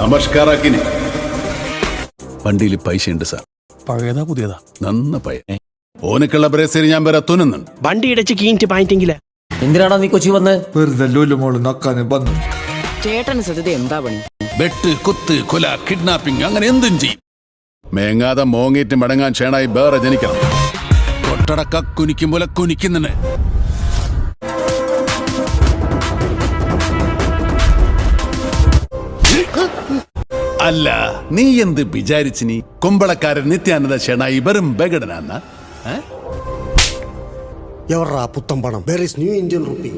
നമസ്കാരാക്കിനി. വണ്ടിയിൽ പൈസ ഉണ്ട് സാർ. പഴയതാ പുതിയതാ? നന്ന പയ. ഓനക്കുള്ള ബ്രേസരി ഞാൻ വരെ തുന്നുന്നുണ്ട്. വണ്ടി ഇടച്ച് കീഞ്ഞിട്ട് പായിട്ടെങ്കില. എന്തിനാടാ നീ കൊച്ചി വന്ന്? വെറുതെ ലോലുമോള് നക്കാന് വന്നു. ചേട്ടന് സത്യത എന്താ പണി? വെട്ട്, കുത്ത്, കൊല, കിഡ്നാപ്പിംഗ് അങ്ങനെ എന്തും ചെയ്യും. മേങ്ങാതെ മോങ്ങിയിട്ട് മടങ്ങാൻ ഷേണായി വേറെ ജനിക്കണം. കൊട്ടടക്ക കുനിക്കും പോലെ കുനിക്കുന്നുണ്ട്. അല്ല, നീ എന്ത് വിചാരിച്ചു? നീ കുമ്പളക്കാരൻ നിത്യാനന്ദ ഷേണായി വെറും ബഗടനാന്ന? എവർറാ പുത്തം പണം? Where is new Indian rupee?